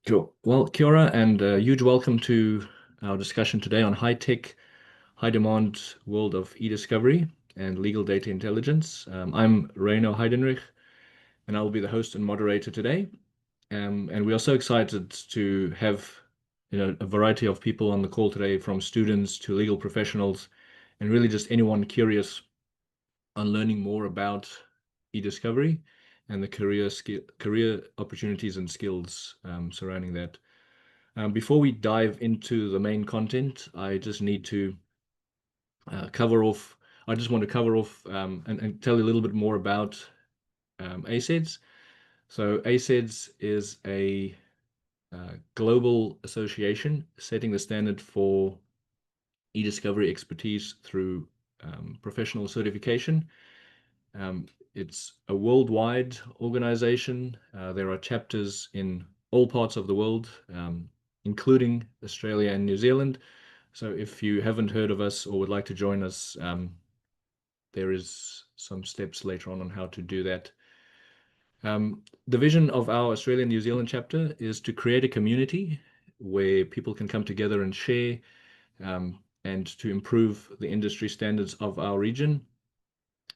Cool. Well, kia ora, and a huge welcome to our discussion today on high-tech, high-demand world of e-discovery and legal data intelligence. I'm Reino Heidenrich, and I will be the host and moderator today. And we are so excited to have a variety of people on the call today, from students to legal professionals, and really just anyone curious on learning more about e-discovery and the career opportunities and skills surrounding that. Before we dive into the main content, I just need to cover off. I just want to cover off and tell you a little bit more about ACEDS. So ACEDS is a global association setting the standard for e-discovery expertise through professional certification. It's a worldwide organization. There are chapters in all parts of the world, including Australia and New Zealand. So if you haven't heard of us or would like to join us, there is some steps later on how to do that. The vision of our Australia and New Zealand chapter is to create a community where people can come together and share and to improve the industry standards of our region.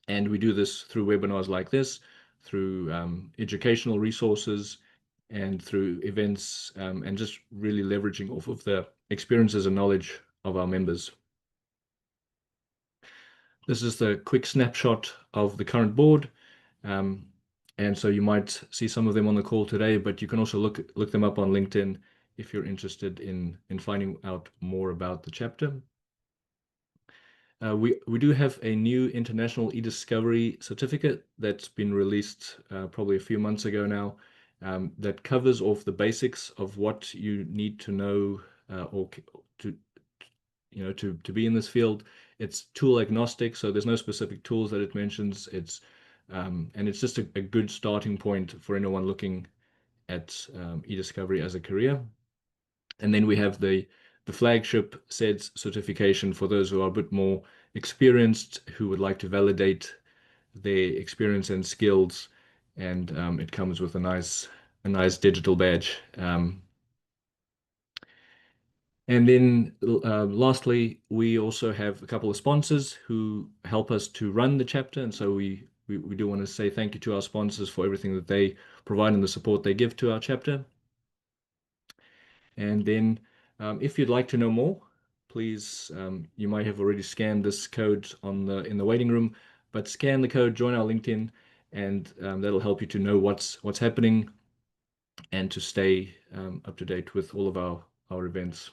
And we do this through webinars like this, through educational resources, and through events, and just really leveraging off of the experiences and knowledge of our members. This is the quick snapshot of the current board. And so you might see some of them on the call today, but you can also look them up on LinkedIn if you're interested in finding out more about the chapter. We do have a new international e-discovery certificate that's been released probably a few months ago now, that covers off the basics of what you need to know or to be in this field. It's tool agnostic, so there's no specific tools that it mentions. And it's just a good starting point for anyone looking at e-discovery as a career. And then we have the flagship CEDS certification for those who are a bit more experienced, who would like to validate their experience and skills. And it comes with a nice digital badge. And then lastly, we also have a couple of sponsors who help us to run the chapter. And so we do want to say thank you to our sponsors for everything that they provide and the support they give to our chapter. And then if you'd like to know more, please, you might have already scanned this code in the waiting room, but scan the code, join our LinkedIn, and that'll help you to know what's happening and to stay up to date with all of our events.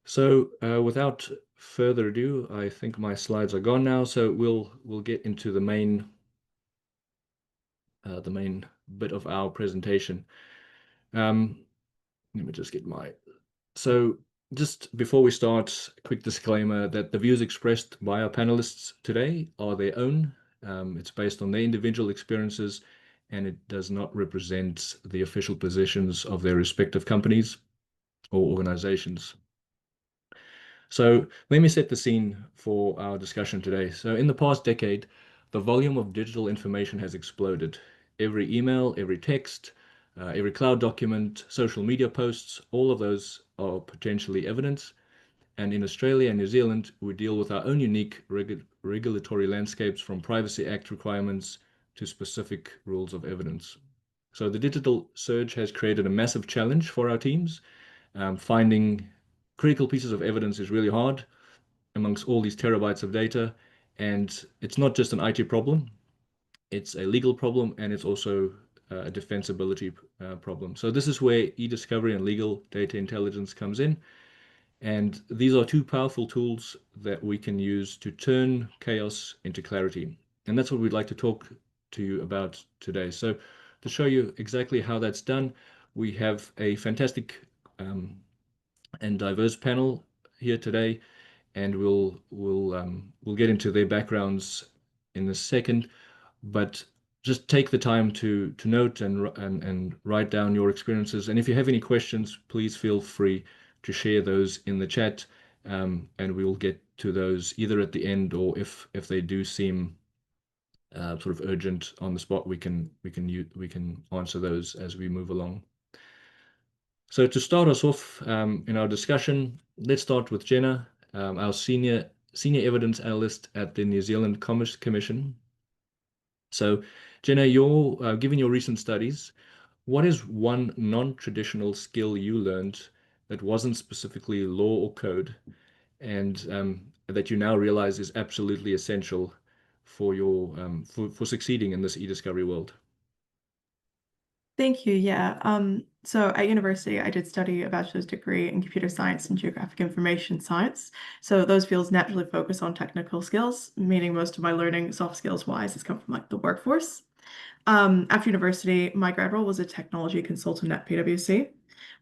So without further ado, I think my slides are gone now. So we'll get into the main bit of our presentation. Let me just get So just before we start, a quick disclaimer that the views expressed by our panelists today are their own. It's based on their individual experiences, and it does not represent the official positions of their respective companies or organizations. So let me set the scene for our discussion today. So in the past decade, the volume of digital information has exploded. Every email, every text, every cloud document, social media posts, all of those are potentially evidence. And in Australia and New Zealand, we deal with our own unique regulatory landscapes, from Privacy Act requirements to specific rules of evidence. So the digital surge has created a massive challenge for our teams. Finding critical pieces of evidence is really hard amongst all these terabytes of data. And it's not just an IT problem, it's a legal problem, and it's also a defensibility problem. So this is where e-discovery and legal data intelligence comes in. And these are two powerful tools that we can use to turn chaos into clarity. And that's what we'd like to talk to you about today. So to show you exactly how that's done, we have a fantastic and diverse panel here today, and we'll get into their backgrounds in a second. But just take the time to note and write down your experiences. And if you have any questions, please feel free to share those in the chat, and we will get to those either at the end, or if they do seem sort of urgent on the spot, we can answer those as we move along. So to start us off in our discussion, let's start with Jenna, our senior evidence analyst at the New Zealand Commerce Commission. So, Jenna, given your recent studies, what is one non-traditional skill you learned that wasn't specifically law or code, and that you now realize is absolutely essential for for succeeding in this e-discovery world? Thank you. Yeah. So at university, I did study a bachelor's degree in computer science and geographic information science. So those fields naturally focus on technical skills, meaning most of my learning, soft skills wise, has come from like the workforce. After university, my grad role was a technology consultant at PwC,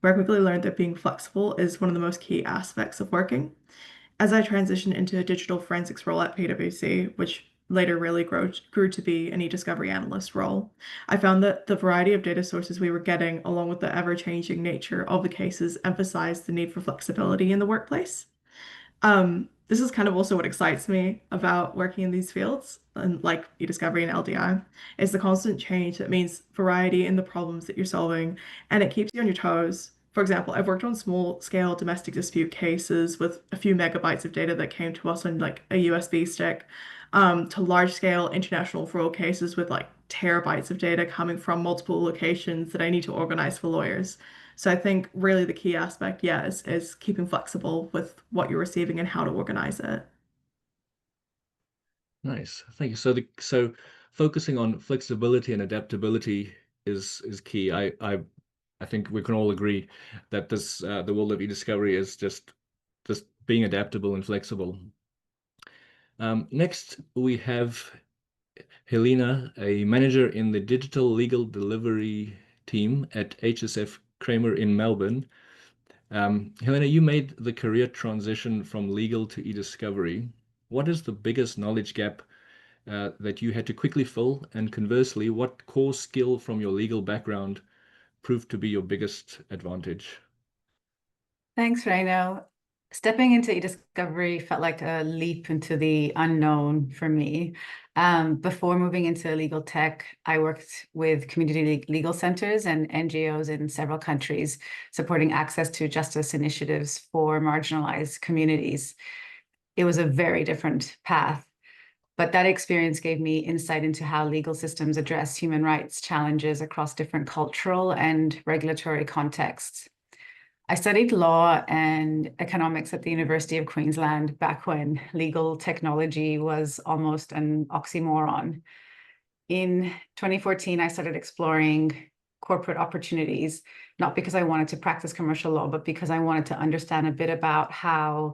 where I quickly learned that being flexible is one of the most key aspects of working. As I transitioned into a digital forensics role at PwC, which later really grew to be an e-discovery analyst role, I found that the variety of data sources we were getting, along with the ever-changing nature of the cases, emphasized the need for flexibility in the workplace. This is kind of also what excites me about working in these fields, and like e-discovery and LDI, is the constant change that means variety in the problems that you're solving, and it keeps you on your toes. For example, I've worked on small scale domestic dispute cases with a few megabytes of data that came to us on like a USB stick, to large scale international fraud cases with like terabytes of data coming from multiple locations that I need to organize for lawyers. So I think really the key aspect, yeah, is keeping flexible with what you're receiving and how to organize it. Nice, thank you. So focusing on flexibility and adaptability is key. I think we can all agree that this the world of e-discovery is just being adaptable and flexible. Next, we have Helena, a manager in the digital legal delivery team at HSF Kramer in Melbourne. Helena, you made the career transition from legal to e-discovery. What is the biggest knowledge gap that you had to quickly fill? And conversely, what core skill from your legal background proved to be your biggest advantage? Thanks, Reno. Stepping into eDiscovery felt like a leap into the unknown for me. Before moving into legal tech, I worked with community legal centers and NGOs in several countries, supporting access to justice initiatives for marginalized communities. It was a very different path, but that experience gave me insight into how legal systems address human rights challenges across different cultural and regulatory contexts. I studied law and economics at the University of Queensland back when legal technology was almost an oxymoron. In 2014, I started exploring corporate opportunities, not because I wanted to practice commercial law, but because I wanted to understand a bit about how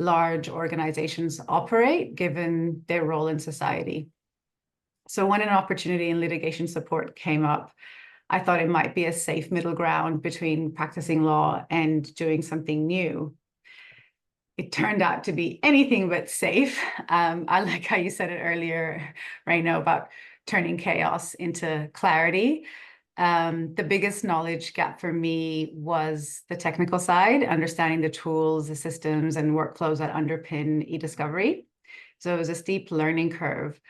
large organizations operate given their role in society. So when an opportunity in litigation support came up, I thought it might be a safe middle ground between practicing law and doing something new. It turned out to be anything but safe. I like how you said it earlier, Reino, about turning chaos into clarity. The biggest knowledge gap for me was the technical side, understanding the tools, the systems, and workflows that underpin e-discovery. So it was a steep learning curve.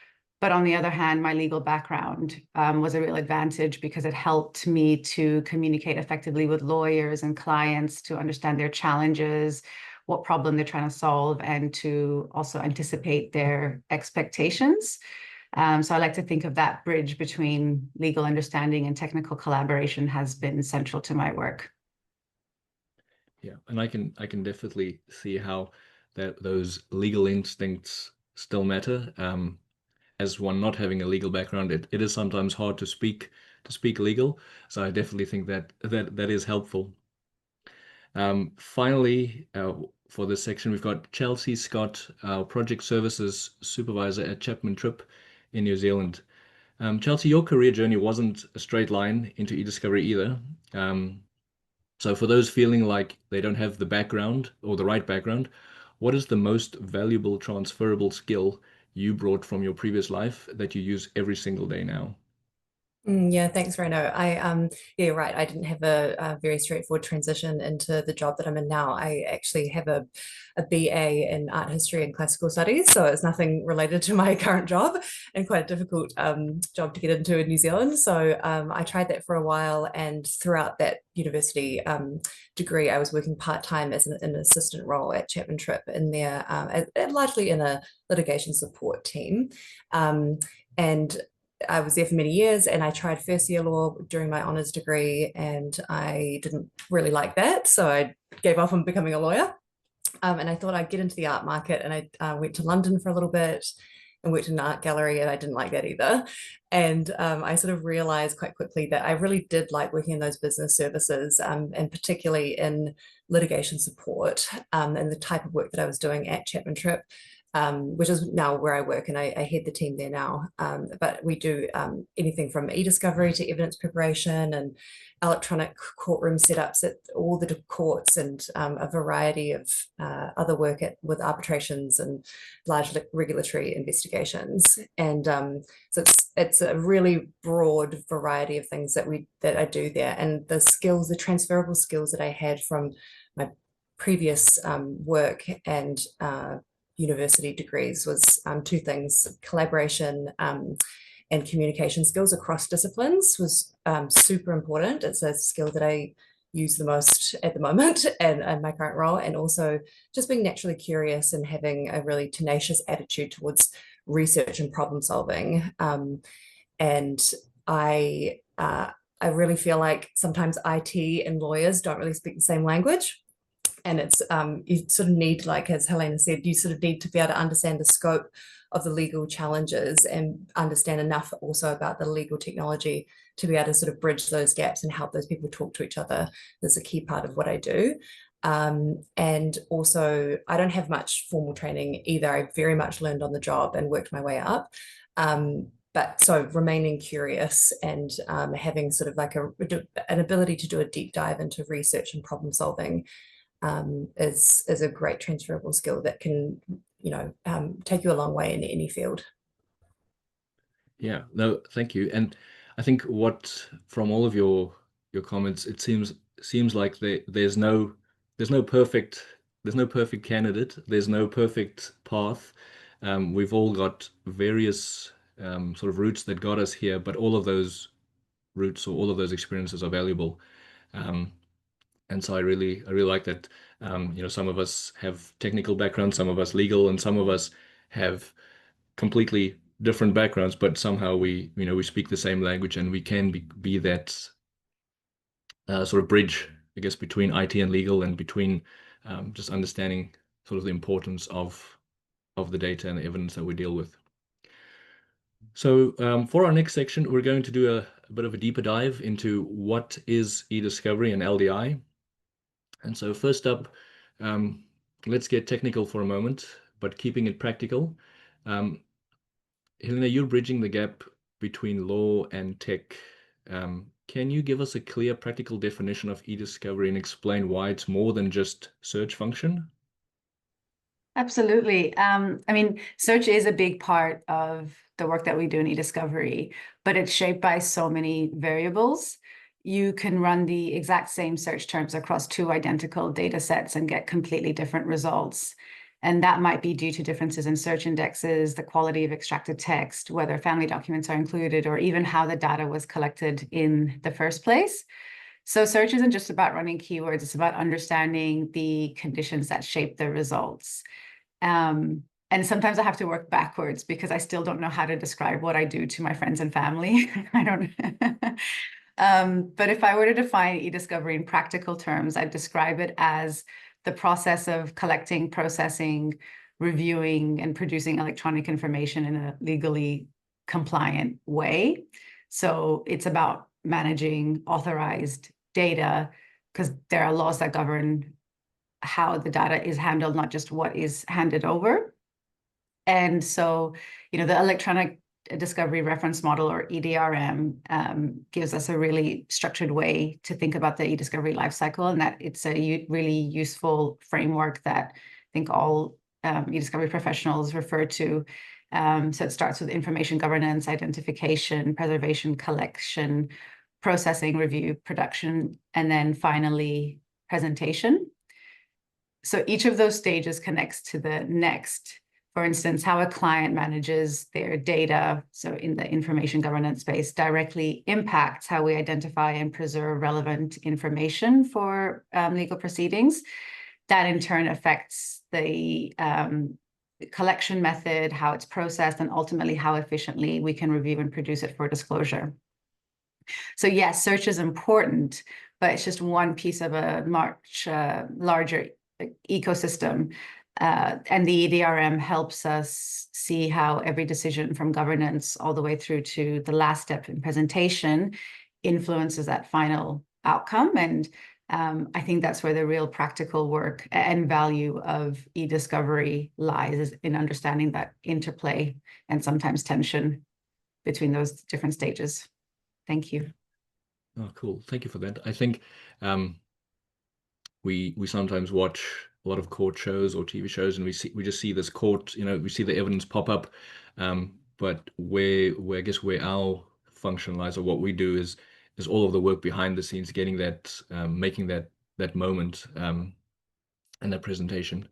But on the other hand, my legal background was a real advantage because it helped me to communicate effectively with lawyers and clients to understand their challenges, what problem they're trying to solve, and to also anticipate their expectations. So I like to think of that bridge between legal understanding and technical collaboration has been central to my work. Yeah, and I can definitely see how those legal instincts still matter. As one not having a legal background, it is sometimes hard to speak legal. So I definitely think that is helpful. Finally, for this section, we've got Chelsea Scott, our project services supervisor at Chapman Tripp in New Zealand. Chelsea, your career journey wasn't a straight line into eDiscovery either. So for those feeling like they don't have the background or the right background, what is the most valuable transferable skill you brought from your previous life that you use every single day now? Yeah, thanks, Reno. Yeah, you're right. I didn't have a very straightforward transition into the job that I'm in now. I actually have a BA in art history and classical studies, so it's nothing related to my current job, and quite a difficult job to get into in New Zealand. So I tried that for a while, and throughout that university degree, I was working part-time as an assistant role at Chapman Tripp in there, largely in a litigation support team. And I was there for many years, and I tried first year law during my honours degree, and I didn't really like that, so I gave up on becoming a lawyer. And I thought I'd get into the art market, and I went to London for a little bit and worked in an art gallery, and I didn't like that either. And I sort of realized quite quickly that I really did like working in those business services, and particularly in litigation support, and the type of work that I was doing at Chapman Tripp, which is now where I work, and I head the team there now. But we do anything from eDiscovery to evidence preparation and electronic courtroom setups at all the courts, and a variety of other work with arbitrations and large regulatory investigations. And so it's a really broad variety of things that I do there. And the skills, the transferable skills that I had from my previous work and university degrees was two things: collaboration and communication skills across disciplines was super important. It's a skill that I use the most at the moment and my current role, and also just being naturally curious and having a really tenacious attitude towards research and problem solving. And I really feel like sometimes IT and lawyers don't really speak the same language. And it's you sort of need, like as Helena said, you sort of need to be able to understand the scope of the legal challenges and understand enough also about the legal technology to be able to sort of bridge those gaps and help those people talk to each other. That's a key part of what I do. And also, I don't have much formal training either. I very much learned on the job and worked my way up. But so remaining curious and having sort of like an ability to do a deep dive into research and problem solving is a great transferable skill that can, take you a long way in any field. Yeah, no, thank you. And I think from all of your comments, it seems like there's no perfect candidate. There's no perfect path. We've all got various sort of routes that got us here, but all of those routes or all of those experiences are valuable. And so I really like that. Some of us have technical backgrounds, some of us legal, and some of us have completely different backgrounds, but somehow we speak the same language, and we can be that sort of bridge, I guess, between IT and legal, and between just understanding sort of the importance of the data and the evidence that we deal with. So for our next section, we're going to do a bit of a deeper dive into what is eDiscovery and LDI. And so first up, let's get technical for a moment, but keeping it practical. Helena, you're bridging the gap between law and tech. Can you give us a clear practical definition of eDiscovery and explain why it's more than just search function? Absolutely. I mean, search is a big part of the work that we do in eDiscovery, but it's shaped by so many variables. You can run the exact same search terms across two identical data sets and get completely different results. And that might be due to differences in search indexes, the quality of extracted text, whether family documents are included, or even how the data was collected in the first place. So search isn't just about running keywords, it's about understanding the conditions that shape the results. And sometimes I have to work backwards because I still don't know how to describe what I do to my friends and family. I don't. But if I were to define eDiscovery in practical terms, I'd describe it as the process of collecting, processing, reviewing, and producing electronic information in a legally compliant way. So it's about managing authorized data, because there are laws that govern how the data is handled, not just what is handed over. And so, the electronic discovery reference model, or EDRM, gives us a really structured way to think about the eDiscovery lifecycle, and that it's a really useful framework that I think all eDiscovery professionals refer to So it starts with information governance, identification, preservation, collection, processing, review, production, and then finally presentation. So each of those stages connects to the next. For instance, how a client manages their data, so in the information governance space, directly impacts how we identify and preserve relevant information for legal proceedings. That in turn affects the collection method, how it's processed, and ultimately how efficiently we can review and produce it for disclosure. So yes, search is important, but it's just one piece of a much larger ecosystem. And the EDRM helps us see how every decision from governance all the way through to the last step in presentation influences that final outcome. And I think that's where the real practical work and value of eDiscovery lies, is in understanding that interplay and sometimes tension between those different stages. Thank you. Oh, cool. Thank you for that. I think we sometimes watch a lot of court shows or TV shows, and we just see this court, we see the evidence pop up. But where I guess where our function lies, or what we do, is all of the work behind the scenes, getting that, making that moment and that presentation.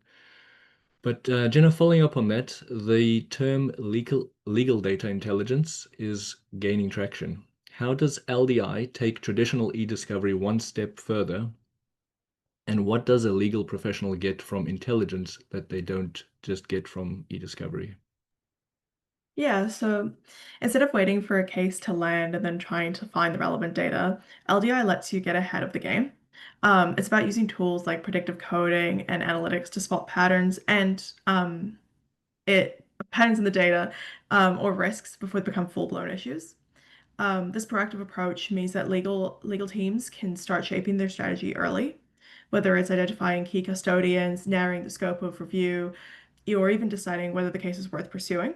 But Jenna, following up on that, the term legal data intelligence is gaining traction. How does LDI take traditional eDiscovery one step further? And what does a legal professional get from intelligence that they don't just get from eDiscovery? Yeah, so instead of waiting for a case to land and then trying to find the relevant data, LDI lets you get ahead of the game. It's about using tools like predictive coding and analytics to spot patterns and patterns in the data or risks before they become full-blown issues. This proactive approach means that legal teams can start shaping their strategy early, whether it's identifying key custodians, narrowing the scope of review, or even deciding whether the case is worth pursuing.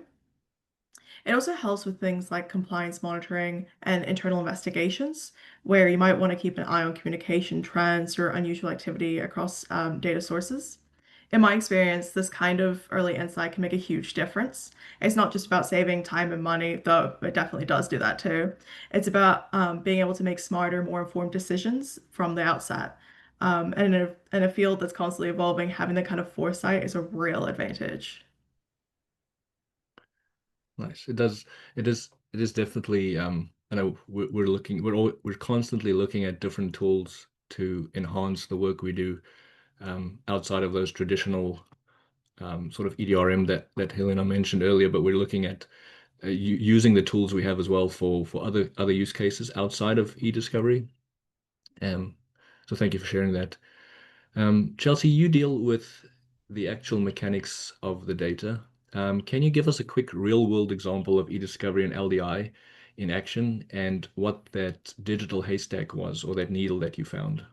It also helps with things like compliance monitoring and internal investigations, where you might want to keep an eye on communication trends or unusual activity across data sources. In my experience, this kind of early insight can make a huge difference. It's not just about saving time and money, though it definitely does do that too. It's about being able to make smarter, more informed decisions from the outset. And in a field that's constantly evolving, having that kind of foresight is a real advantage. Nice. It is definitely, I know we're constantly looking at different tools to enhance the work we do, outside of those traditional sort of EDRM that Helena mentioned earlier, but we're looking at using the tools we have as well for other use cases outside of eDiscovery. So thank you for sharing that. Chelsea, you deal with the actual mechanics of the data. Can you give us a quick real-world example of eDiscovery and LDI in action, and what that digital haystack was, or that needle that you found?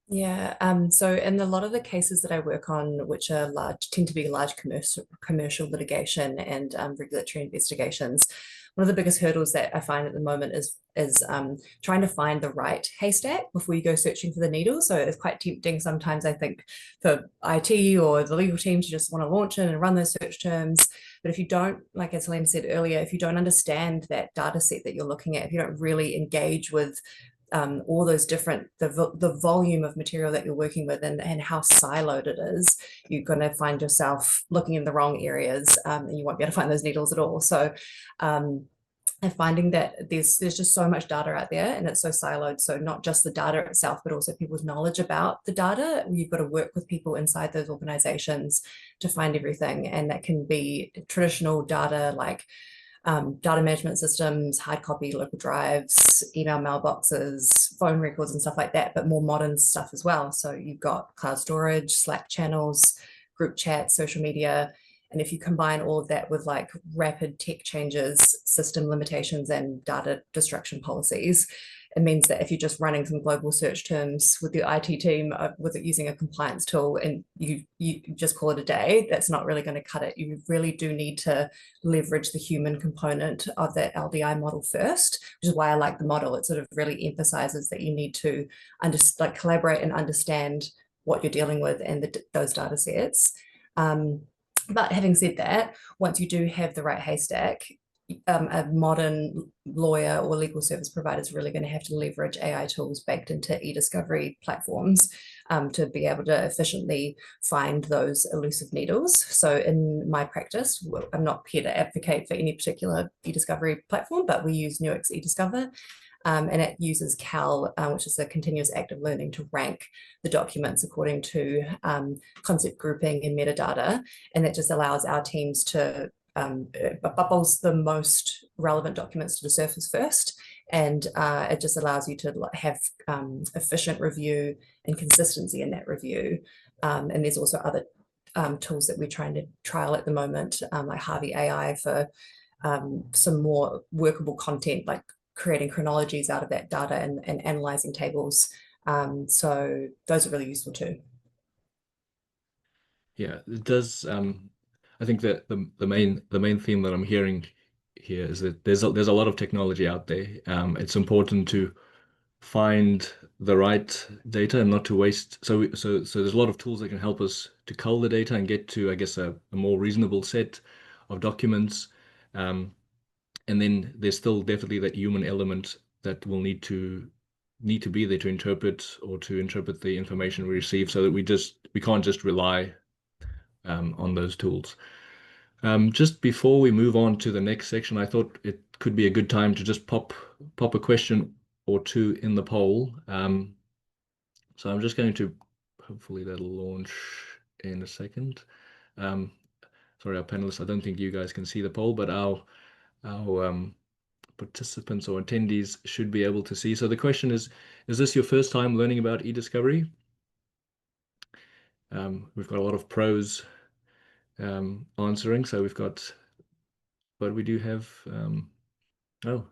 Yeah, so in a lot of the cases that I work on, which are large, tend to be large commercial litigation and regulatory investigations, one of the biggest hurdles that I find at the moment is trying to find the right haystack before you go searching for the needle. So it's quite tempting sometimes, I think, for IT or the legal team to just want to launch in and run those search terms. But if you don't, like as Helena said earlier, if you don't understand that data set that you're looking at, if you don't really engage with all those different, the volume of material that you're working with, and how siloed it is, you're going to find yourself looking in the wrong areas, and you won't be able to find those needles at all. So and finding that there's just so much data out there, and it's so siloed. So not just the data itself, but also people's knowledge about the data. You've got to work with people inside those organizations to find everything. And that can be traditional data like data management systems, hard copy, local drives, email mailboxes, phone records and stuff like that, but more modern stuff as well. So you've got cloud storage, Slack channels, group chats, social media. And if you combine all of that with like rapid tech changes, system limitations, and data destruction policies, it means that if you're just running some global search terms with your IT team with it using a compliance tool, and you just call it a day, that's not really going to cut it. You really do need to leverage the human component of that LDI model first, which is why I like the model. It sort of really emphasizes that you need to collaborate and understand what you're dealing with and those data sets. But having said that, once you do have the right haystack, a modern lawyer or legal service provider is really going to have to leverage AI tools baked into eDiscovery platforms to be able to efficiently find those elusive needles. So in my practice, I'm not here to advocate for any particular eDiscovery platform, but we use Nuix eDiscover. And it uses CAL, which is a continuous active learning, to rank the documents according to concept grouping and metadata. And that just allows our teams to bubbles the most relevant documents to the surface first. And it just allows you to have efficient review and consistency in that review. And there's also other tools that we're trying to trial at the moment, like Harvey AI for some more workable content, like creating chronologies out of that data and analyzing tables. So those are really useful too. Yeah, it does. I think that the main theme that I'm hearing here is that there's a lot of technology out there. It's important to find the right data and not to waste. So there's a lot of tools that can help us to cull the data and get to, I guess, a more reasonable set of documents. And then there's still definitely that human element that will need to be there to interpret the information we receive, so that we can't just rely on those tools. Just before we move on to the next section, I thought it could be a good time to just pop a question or two in the poll. So I'm just going to, hopefully that'll launch in a second. Sorry, our panelists, I don't think you guys can see the poll, but our participants or attendees should be able to see. So the question is this your first time learning about eDiscovery? We've got a lot of pros answering, so but we do have,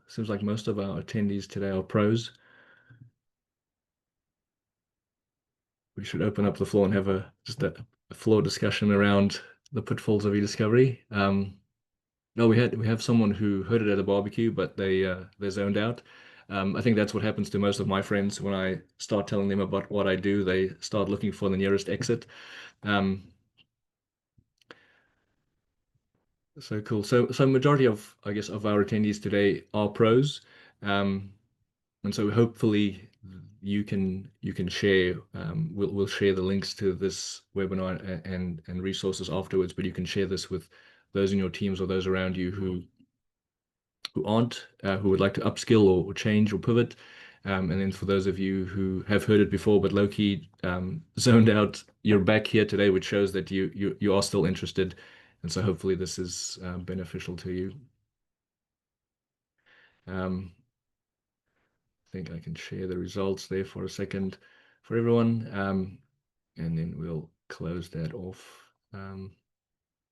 seems like most of our attendees today are pros. We should open up the floor and have just a floor discussion around the pitfalls of eDiscovery. No, we have someone who heard it at a barbecue, but they're zoned out. I think that's what happens to most of my friends when I start telling them about what I do. They start looking for the nearest exit. So cool. So majority of, I guess, of our attendees today are pros, and so hopefully you can share. We'll share the links to this webinar and resources afterwards. But you can share this with those in your teams or those around you who aren't, who would like to upskill or change or pivot. And then for those of you who have heard it before but low-key zoned out, you're back here today, which shows that you are still interested. And so hopefully this is beneficial to you. I think I can share the results there for a second for everyone. And then we'll close that off.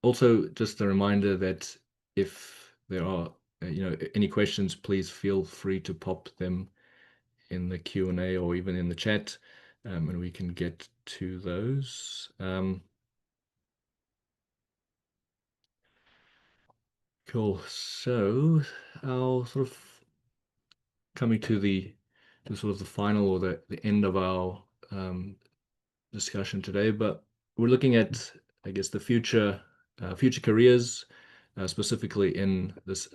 Also, just a reminder that if there are any questions, please feel free to pop them in the Q&A or even in the chat, and we can get to those. Cool. So I'll sort of coming to the sort of the final or the end of our discussion today, but we're looking at, I guess, the future careers, specifically in this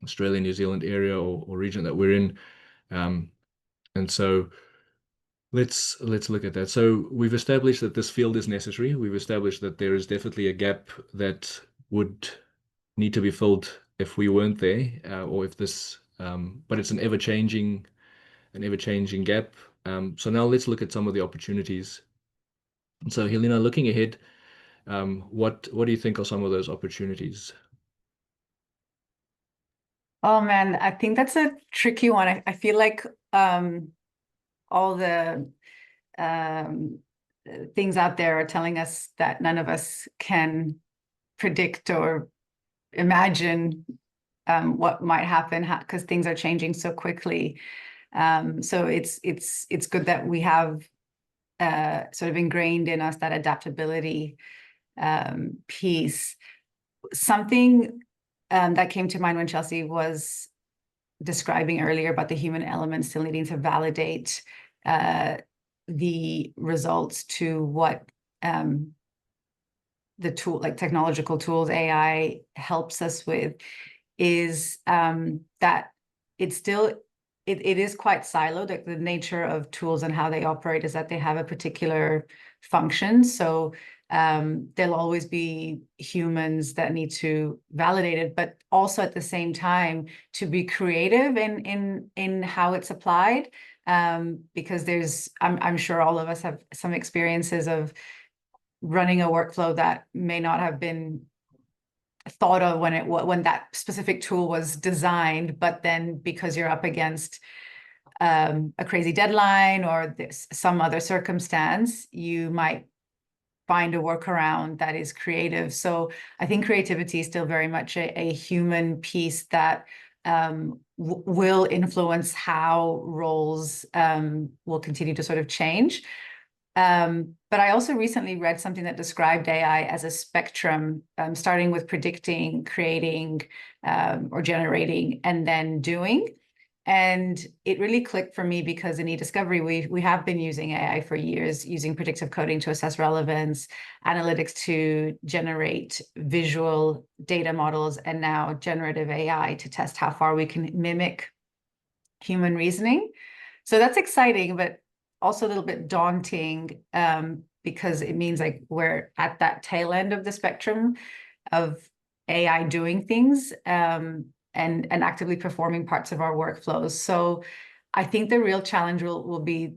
Australia, New Zealand area or region that we're in. And so let's look at that. So we've established that this field is necessary. We've established that there is definitely a gap that would need to be filled if we weren't there, or if this, but it's an ever-changing gap. So now let's look at some of the opportunities. So Helena, looking ahead, what do you think are some of those opportunities? Oh man, I think that's a tricky one. I feel like all the things out there are telling us that none of us can predict or imagine what might happen because things are changing so quickly. So it's good that we have sort of ingrained in us that adaptability piece. Something that came to mind when Chelsea was describing earlier about the human element still needing to validate the results to what the tool, like technological tools AI helps us with, is that it's still, it is quite siloed. Like the nature of tools and how they operate is that they have a particular function. So there'll always be humans that need to validate it, but also at the same time to be creative in how it's applied. Because there's, I'm sure all of us have some experiences of running a workflow that may not have been thought of when that specific tool was designed, but then because you're up against a crazy deadline or some other circumstance, you might find a workaround that is creative. So I think creativity is still very much a human piece that will influence how roles will continue to sort of change. But I also recently read something that described AI as a spectrum, starting with predicting, creating, or generating, and then doing. And it really clicked for me because in eDiscovery, we have been using AI for years, using predictive coding to assess relevance, analytics to generate visual data models, and now generative AI to test how far we can mimic human reasoning. So that's exciting, but also a little bit daunting, because it means like we're at that tail end of the spectrum of AI doing things, and actively performing parts of our workflows. So I think the real challenge will be,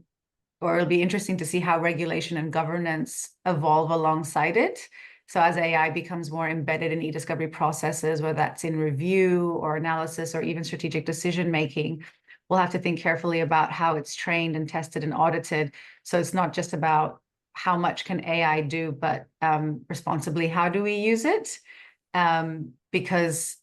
or it'll be interesting to see how regulation and governance evolve alongside it. So as AI becomes more embedded in eDiscovery processes, whether that's in review or analysis or even strategic decision making, we'll have to think carefully about how it's trained and tested and audited. So it's not just about how much can AI do, but responsibly, how do we use it? Because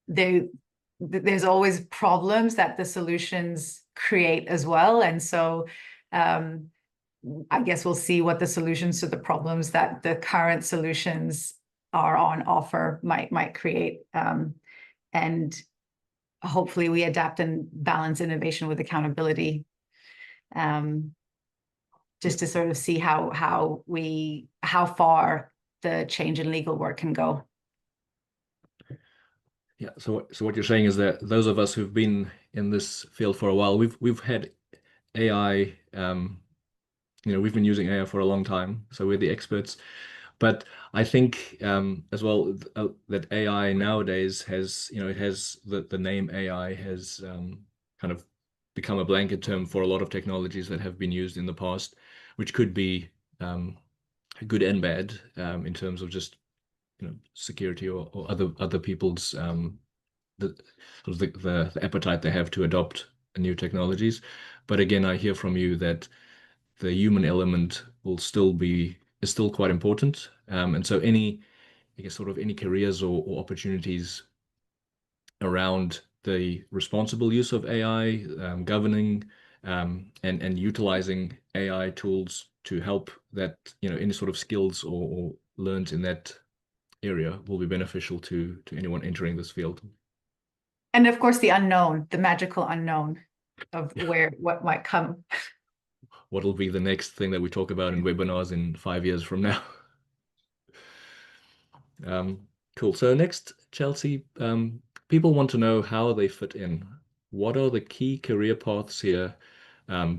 there's always problems that the solutions create as well. And so I guess we'll see what the solutions to the problems that the current solutions are on offer might create. And hopefully we adapt and balance innovation with accountability, just to sort of see how far the change in legal work can go. Yeah. So what you're saying is that those of us who've been in this field for a while, we've had AI. We've been using AI for a long time, so we're the experts. But I think as well that AI nowadays has, it has the name AI has kind of become a blanket term for a lot of technologies that have been used in the past, which could be good and bad in terms of just security or other people's the appetite they have to adopt new technologies. But again, I hear from you that the human element is still quite important. And so any careers or opportunities around the responsible use of AI, governing and utilizing AI tools to help that, any sort of skills or learned in that area will be beneficial to anyone entering this field. And of course, the unknown, the magical unknown of what might come. What'll be the next thing that we talk about in webinars in 5 years from now? Cool. So next, Chelsea, people want to know how they fit in. What are the key career paths here,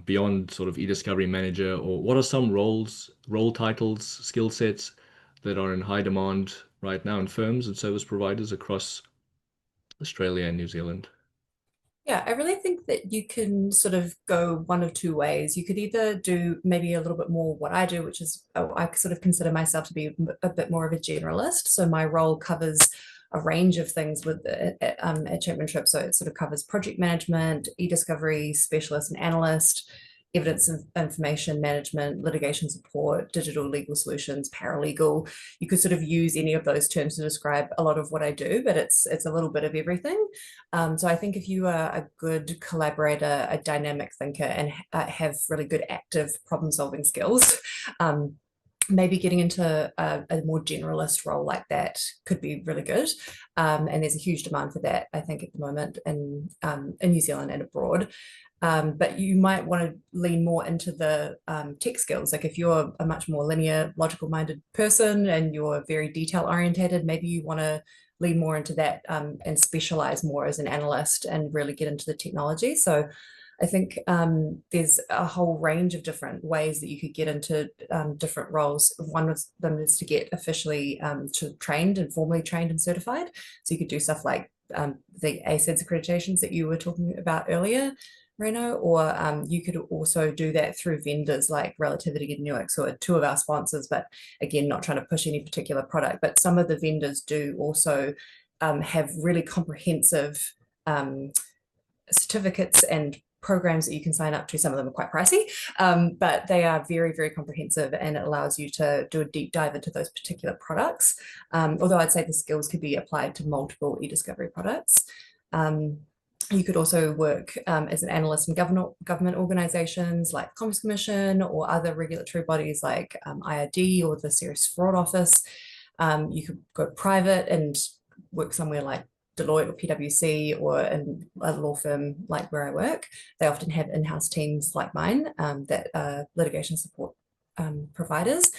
beyond sort of eDiscovery manager, or what are some role titles, skill sets that are in high demand right now in firms and service providers across Australia and New Zealand? Yeah, I really think that you can sort of go one of two ways. You could either do maybe a little bit more what I do, which is I sort of consider myself to be a bit more of a generalist. So my role covers a range of things at Chapman Tripp. So it sort of covers project management, eDiscovery, specialist and analyst, evidence and information management, litigation support, digital legal solutions, paralegal. You could sort of use any of those terms to describe a lot of what I do, but it's a little bit of everything. So I think if you are a good collaborator, a dynamic thinker, and have really good active problem-solving skills, maybe getting into a more generalist role like that could be really good. And there's a huge demand for that, I think, at the moment in New Zealand and abroad. But you might want to lean more into the tech skills. Like if you're a much more linear, logical-minded person and you're very detail-orientated, maybe you want to lean more into that and specialize more as an analyst and really get into the technology. So I think there's a whole range of different ways that you could get into different roles. One of them is to get officially trained and formally trained and certified. So you could do stuff like the ACEDS accreditations that you were talking about earlier, Reno, or you could also do that through vendors like Relativity and Nuix, who are two of our sponsors, but again, not trying to push any particular product. But some of the vendors do also have really comprehensive certificates and programs that you can sign up to. Some of them are quite pricey, but they are very, very comprehensive, and it allows you to do a deep dive into those particular products. Although I'd say the skills could be applied to multiple eDiscovery products. You could also work as an analyst in government organizations like Commerce Commission or other regulatory bodies like IRD or the Serious Fraud Office. You could go private and work somewhere like Deloitte or PwC, or in a law firm like where I work. They often have in-house teams like mine that are litigation support providers.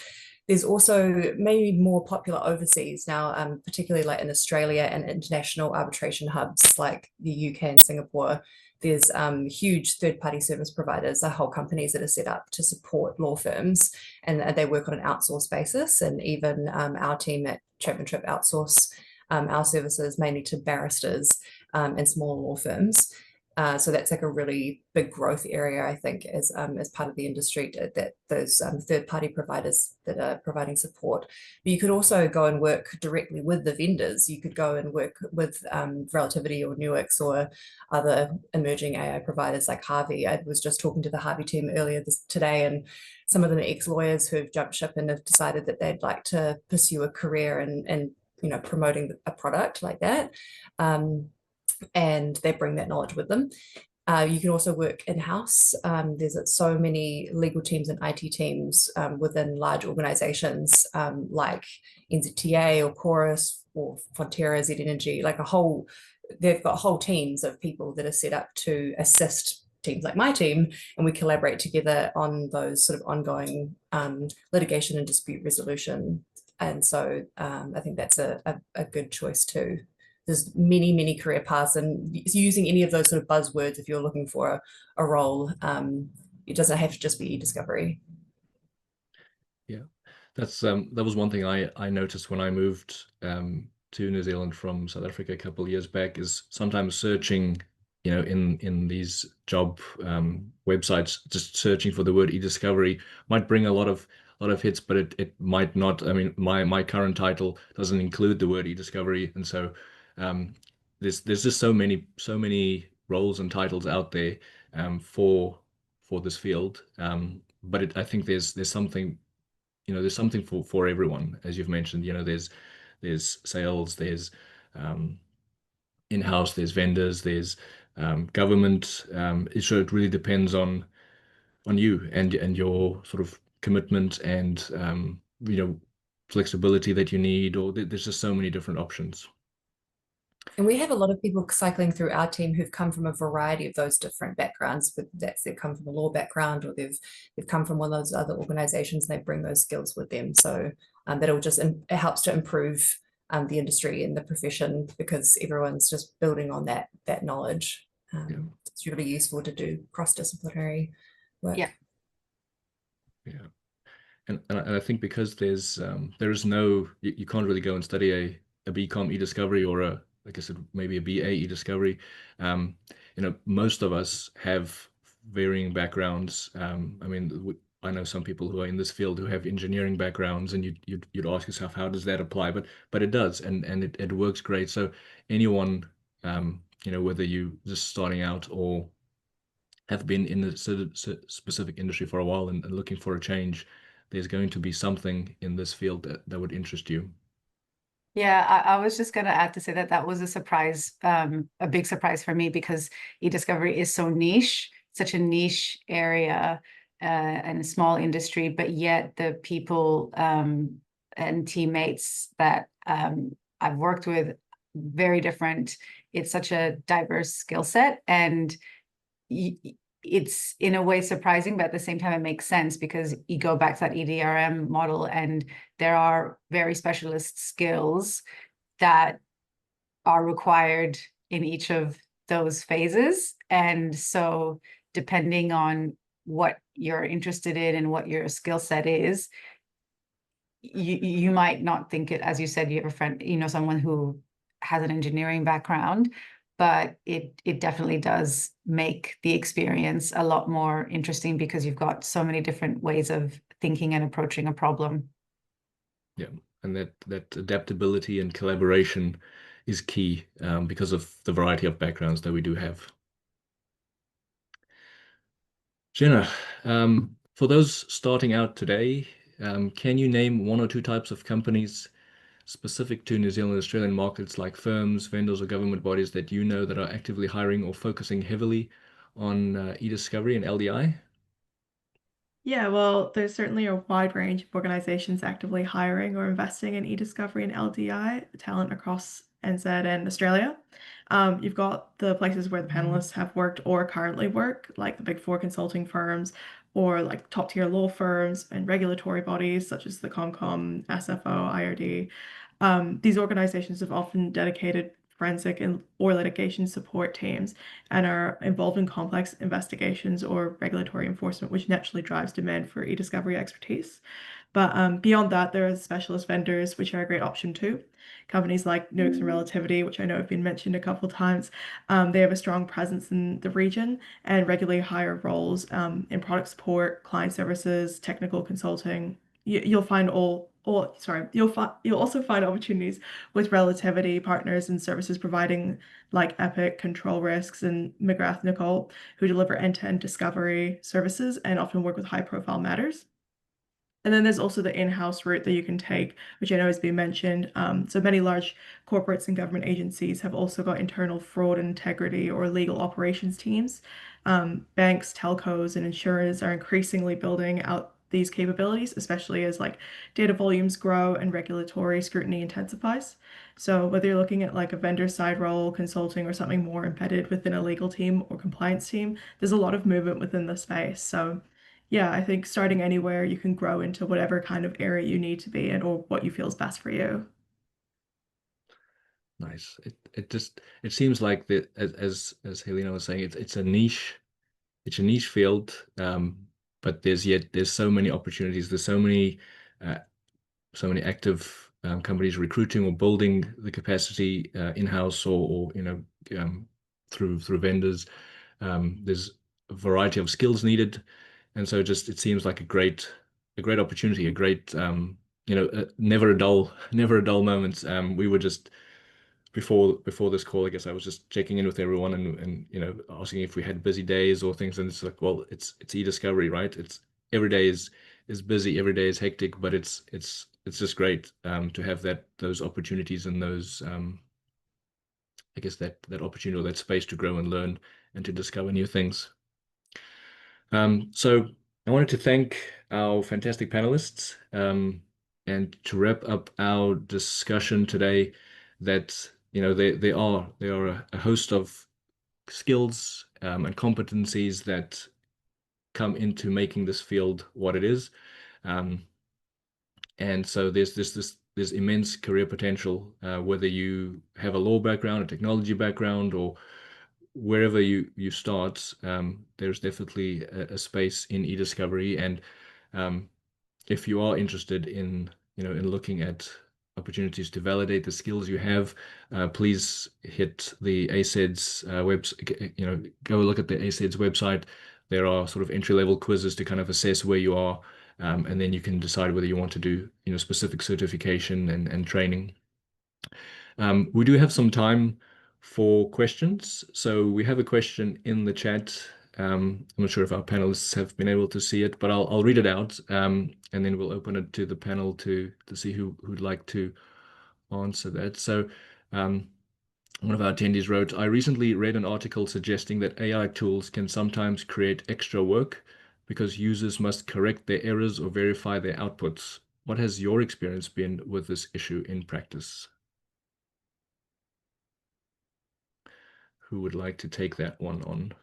There's also maybe more popular overseas now, particularly like in Australia and international arbitration hubs like the UK and Singapore. There's huge third-party service providers, the whole companies that are set up to support law firms, and they work on an outsourced basis. And even our team at Chapman Tripp outsource our services mainly to barristers and small law firms. So that's like a really big growth area, I think, as part of the industry, that those third-party providers that are providing support. But you could also go and work directly with the vendors. You could go and work with Relativity or Nuix or other emerging AI providers like Harvey. I was just talking to the Harvey team earlier today, and some of them are ex-lawyers who have jumped ship and have decided that they'd like to pursue a career and promoting a product like that. And they bring that knowledge with them. You can also work in-house. There's so many legal teams and IT teams within large organizations like NZTA or Chorus or Fonterra, Z Energy, they've got whole teams of people that are set up to assist teams like my team, and we collaborate together on those sort of ongoing litigation and dispute resolution. And so I think that's a good choice too. There's many, many career paths, and using any of those sort of buzzwords if you're looking for a role, it doesn't have to just be eDiscovery. Yeah, that was one thing I noticed when I moved to New Zealand from South Africa a couple of years back, is sometimes searching, in these job websites, just searching for the word eDiscovery might bring a lot of hits, but it might not. I mean, my current title doesn't include the word eDiscovery, and so there's just so many roles and titles out there for this field. But I think there's something, there's something for everyone, as you've mentioned. There's sales, there's in-house, there's vendors, there's government. So it really depends on you and your sort of commitment and flexibility that you need, or there's just so many different options. And we have a lot of people cycling through our team who've come from a variety of those different backgrounds. But they've come from a law background, or they've come from one of those other organizations, and they bring those skills with them. So that'll just, it helps to improve the industry and the profession, because everyone's just building on that knowledge. It's really useful to do cross-disciplinary work. Yeah. And I think because there is no, you can't really go and study a BCom eDiscovery or like I said, maybe a BA eDiscovery. Most of us have varying backgrounds. I mean, I know some people who are in this field who have engineering backgrounds, and you'd ask yourself, how does that apply? But it does, and it works great. So anyone, whether you just starting out or have been in a specific industry for a while and looking for a change, there's going to be something in this field that would interest you. Yeah, I was just going to add to say that was a surprise, a big surprise for me, because eDiscovery is so niche, such a niche area and a small industry, but yet the people and teammates that I've worked with, very different. It's such a diverse skill set, and it's in a way surprising, but at the same time it makes sense, because you go back to that EDRM model and there are very specialist skills that are required in each of those phases. And so depending on what you're interested in and what your skill set is, you might not think it, as you said, you have a friend, you know, someone who has an engineering background, but it definitely does make the experience a lot more interesting, because you've got so many different ways of thinking and approaching a problem. Yeah, and that adaptability and collaboration is key, because of the variety of backgrounds that we do have. Jenna, for those starting out today, can you name one or two types of companies specific to New Zealand and Australian markets, like firms, vendors, or government bodies that you know that are actively hiring or focusing heavily on eDiscovery and LDI? Yeah, well, there's certainly a wide range of organizations actively hiring or investing in eDiscovery and LDI talent across NZ and Australia. You've got the places where the panelists have worked or currently work, like the Big Four consulting firms, or like top tier law firms and regulatory bodies such as the ComCom, SFO, IRD. These organizations have often dedicated forensic and or litigation support teams and are involved in complex investigations or regulatory enforcement, which naturally drives demand for eDiscovery expertise. But beyond that, there are specialist vendors, which are a great option too. Companies like Nukes and Relativity, which I know have been mentioned a couple of times, they have a strong presence in the region and regularly hire roles in product support, client services, technical consulting. You'll find you'll also find opportunities with Relativity partners and services providing like Epic, Control Risks, and McGrath Nicole, who deliver end-to-end discovery services and often work with high-profile matters. And then there's also the in-house route that you can take, which I know has been mentioned. So many large corporates and government agencies have also got internal fraud and integrity or legal operations teams. Banks, telcos, and insurers are increasingly building out these capabilities, especially as like data volumes grow and regulatory scrutiny intensifies. So whether you're looking at like a vendor side role, consulting, or something more embedded within a legal team or compliance team, there's a lot of movement within the space. So yeah, I think starting anywhere, you can grow into whatever kind of area you need to be in or what you feel is best for you. Nice. It seems like that, as Helena was saying, it's a niche, field, but there's so many opportunities. There's uh, so many active companies recruiting or building the capacity in-house, or through vendors. There's a variety of skills needed, and so just it seems like a great opportunity, a great never a dull never a dull moment. We were just before this call, I guess I was just checking in with everyone and asking if we had busy days or things, and it's like, well, it's eDiscovery, right? It's every day is busy, every day is hectic, but it's just great to have those opportunities and those I guess that opportunity or that space to grow and learn and to discover new things. So I wanted to thank our fantastic panelists, and to wrap up our discussion today, that they are a host of skills and competencies that come into making this field what it is. And so there's immense career potential, whether you have a law background, a technology background, or wherever you start. There's definitely a space in eDiscovery, and if you are interested in looking at opportunities to validate the skills you have, please hit the ACED's go look at the ACED's website. There are sort of entry-level quizzes to kind of assess where you are, and then you can decide whether you want to do specific certification and training. We do have some time for questions. So we have a question in the chat. I'm not sure if our panelists have been able to see it, but I'll read it out, and then we'll open it to the panel to see who'd like to answer that. So one of our attendees wrote, I recently read an article suggesting that AI tools can sometimes create extra work because users must correct their errors or verify their outputs. What has your experience been with this issue in practice? Who would like to take that one on?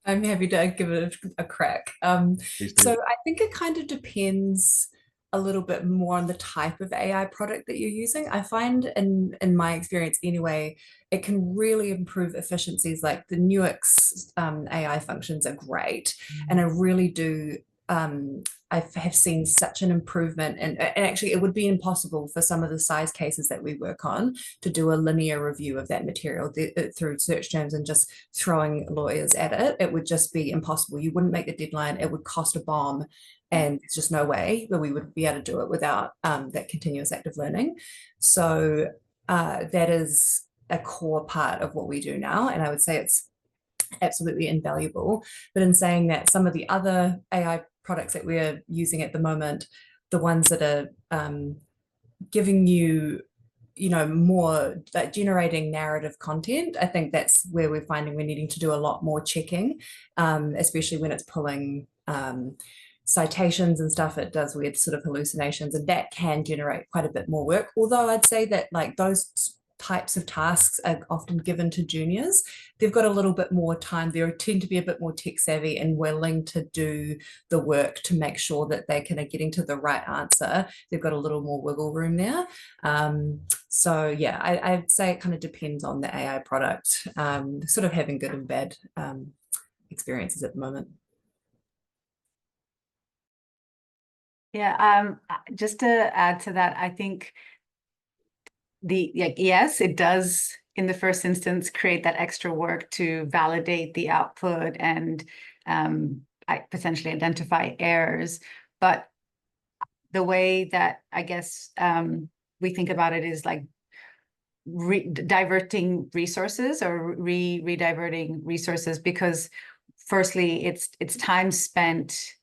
I'm happy to give it a crack. Please do. So I think it kind of depends a little bit more on the type of AI product that you're using. I find in my experience anyway, it can really improve efficiencies. Like the Nuix AI functions are great, and I really do. I have seen such an improvement, and actually, it would be impossible for some of the size cases that we work on to do a linear review of that material through search terms and just throwing lawyers at it. It would just be impossible. You wouldn't make the deadline. It would cost a bomb, and there's just no way that we would be able to do it without that continuous active learning. So that is a core part of what we do now, and I would say it's absolutely invaluable. But in saying that, some of the other AI products that we're using at the moment, the ones that are giving you, more like generating narrative content, I think that's where we're finding we're needing to do a lot more checking, especially when it's pulling citations and stuff. It does weird sort of hallucinations, and that can generate quite a bit more work. Although I'd say that like those types of tasks are often given to juniors. They've got a little bit more time. They tend to be a bit more tech savvy and willing to do the work to make sure that they can are getting to the right answer. They've got a little more wiggle room there. So yeah, I'd say it kind of depends on the AI product, sort of having good and bad experiences at the moment. Yeah, just to add to that, I think yes, it does in the first instance create that extra work to validate the output and potentially identify errors. But the way that I guess we think about it is like diverting resources or rediverting resources, because firstly, it's time spent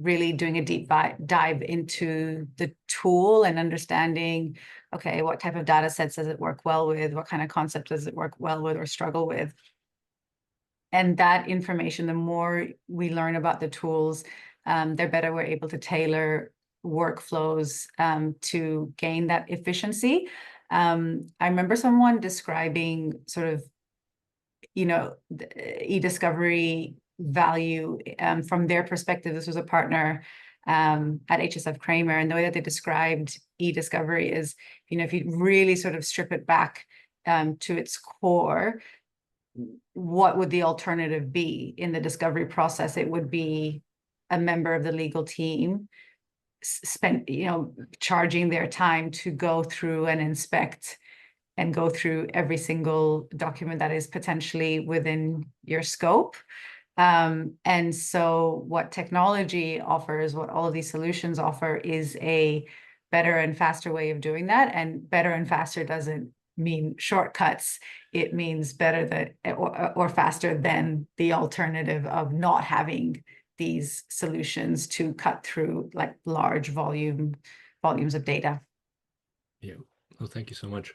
really doing a deep dive into the tool and understanding, okay, what type of data sets does it work well with? What kind of concept does it work well with or struggle with? And that information, the more we learn about the tools, the better we're able to tailor workflows to gain that efficiency. I remember someone describing sort of, eDiscovery value from their perspective. This was a partner at HSF Kramer, and the way that they described eDiscovery is, if you really sort of strip it back to its core, what would the alternative be in the discovery process? It would be a member of the legal team spent, charging their time to go through and inspect and go through every single document that is potentially within your scope. And so what technology offers, what all of these solutions offer, is a better and faster way of doing that. And better and faster doesn't mean shortcuts. It means better or faster than the alternative of not having these solutions to cut through like large volumes of data. Yeah. Well, thank you so much.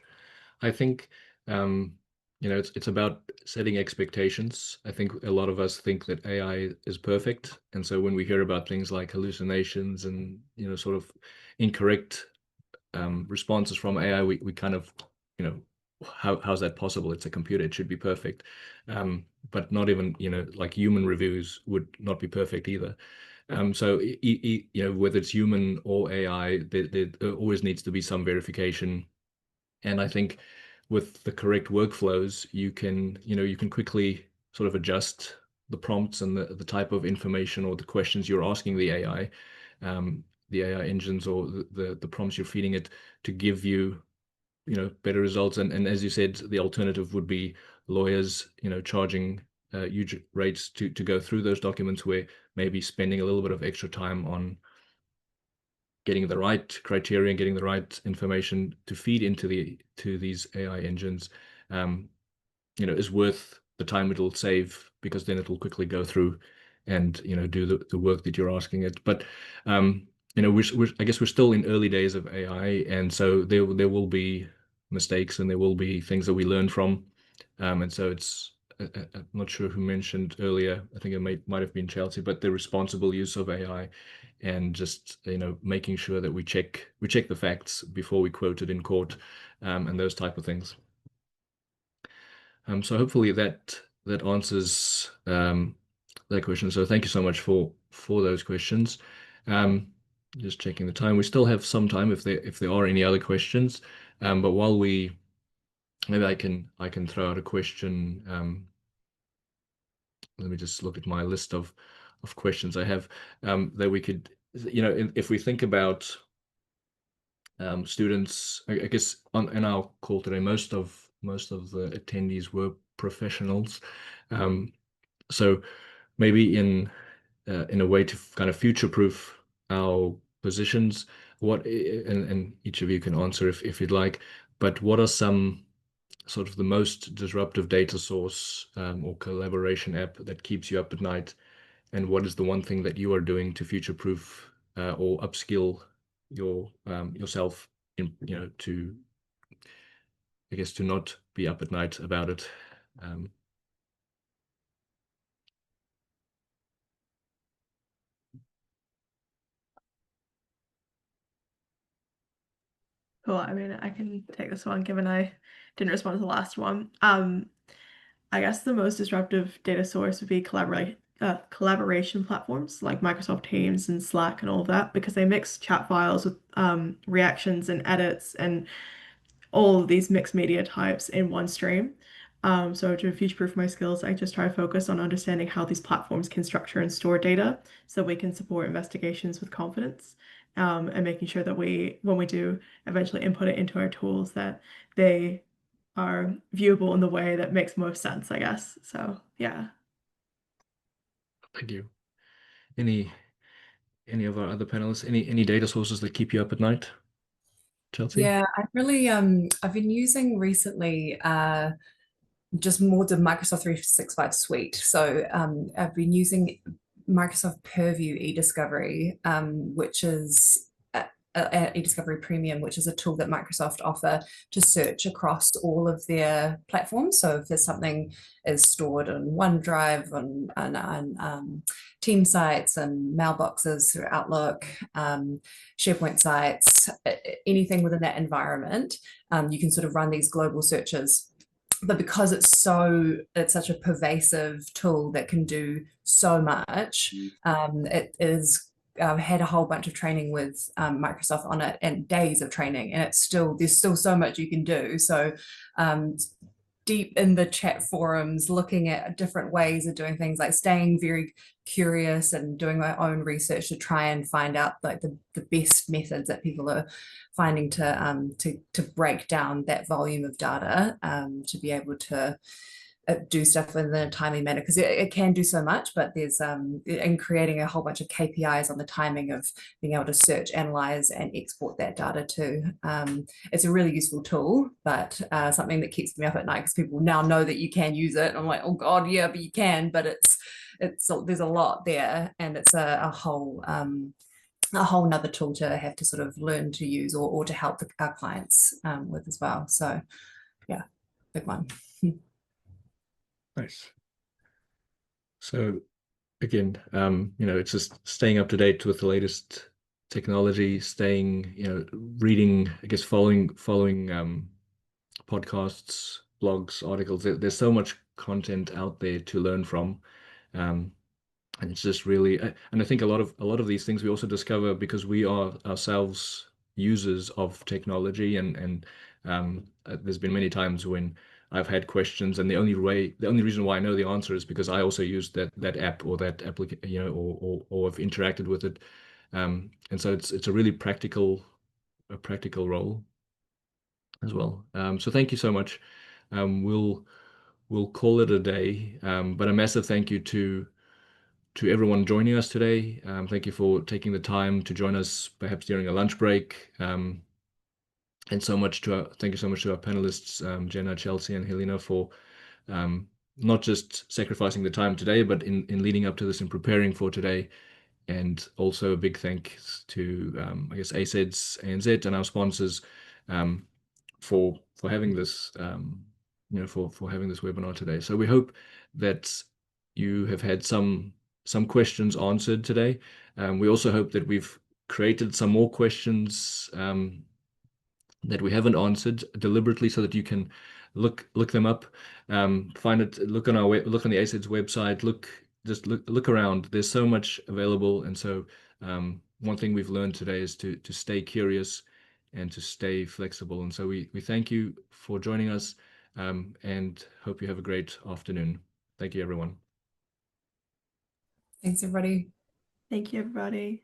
I think it's about setting expectations. I think a lot of us think that AI is perfect, and so when we hear about things like hallucinations and sort of incorrect responses from AI, we kind of how's that possible? It's a computer; it should be perfect. But not even like human reviews would not be perfect either. So whether it's human or AI, there always needs to be some verification. And I think with the correct workflows, you can quickly sort of adjust the prompts and the type of information or the questions you're asking the AI engines, or the prompts you're feeding it, to give you better results. And as you said, the alternative would be lawyers charging huge rates to go through those documents, where maybe spending a little bit of extra time on getting the right criteria and getting the right information to feed into these AI engines, is worth the time it'll save, because then it'll quickly go through and do the work that you're asking it. But I guess we're still in early days of AI, and so there will be mistakes and there will be things that we learn from, and so it's I'm not sure who mentioned earlier, I think it might have been Chelsea, but the responsible use of AI, and just making sure that we check the facts before we quote it in court, and those type of things. So hopefully that answers question. So thank you so much for those questions. Just checking the time. We still have some time if there are any other questions. But while maybe I can throw out a question. Let me just look at my list of questions I have that we could, if we think about students, I guess in our call today, most of the attendees were professionals. So maybe in a way to kind of future-proof our positions, and each of you can answer if you'd like, but what are some sort of the most disruptive data source or collaboration app that keeps you up at night? And what is the one thing that you are doing to future-proof or upskill yourself in, to, I guess, to not be up at night about it? Cool. I mean, I can take this one, given I didn't respond to the last one. I guess the most disruptive data source would be collaboration platforms like Microsoft Teams and Slack and all of that, because they mix chat files with reactions and edits and all of these mixed media types in one stream. So to future-proof my skills, I just try to focus on understanding how these platforms can structure and store data so we can support investigations with confidence, and making sure that when we do eventually input it into our tools, that they are viewable in the way that makes most sense, I guess. So yeah. Thank you. Any of our other panelists, any data sources that keep you up at night? Chelsea? Yeah, I've really I've been using recently just more the Microsoft 365 suite. So I've been using Microsoft Purview eDiscovery, which is eDiscovery Premium, which is a tool that Microsoft offer to search across all of their platforms. So if there's something is stored on OneDrive, on team sites and mailboxes through Outlook, SharePoint sites, anything within that environment, you can sort of run these global searches. But because it's such a pervasive tool that can do so much, it is had a whole bunch of training with Microsoft on it, and days of training, and there's still so much you can do. So deep in the chat forums, looking at different ways of doing things, like staying very curious and doing my own research to try and find out like the best methods that people are finding to break down that volume of data, to be able to do stuff in a timely manner, because it can do so much, but there's in creating a whole bunch of KPIs on the timing of being able to search, analyze, and export that data too. It's a really useful tool, but something that keeps me up at night, because people now know that you can use it. I'm like, oh God, yeah, but you can, but there's a lot there, and it's a whole nother tool to have to sort of learn to use or to help our clients with as well. So yeah, big one. Nice. So again, it's just staying up to date with the latest technology, staying, reading, I guess, following podcasts, blogs, articles. There's so much content out there to learn from. And it's just really, and I think a lot of these things we also discover because we are ourselves users of technology, and there's been many times when I've had questions, and the only reason why I know the answer is because I also used that app or that application, or have interacted with it, and so it's a really practical role as well. So thank you so much. We'll call it a day, but a massive thank you to everyone joining us today. Thank you for taking the time to join us, perhaps during a lunch break. And thank you so much to our panelists, Jenna, Chelsea, and Helena, for not just sacrificing the time today, but in leading up to this and preparing for today. And also a big thanks to, I guess, ACEDS, ANZ, and our sponsors for having this, for having this webinar today. So we hope that you have had some questions answered today. We also hope that we've created some more questions that we haven't answered deliberately, so that you can look them up, look on the ACEDS website, look just look around. There's so much available. And so one thing we've learned today is to stay curious and to stay flexible. And so we thank you for joining us and hope you have a great afternoon. Thank you, everyone. Thanks, everybody. Thank you, everybody.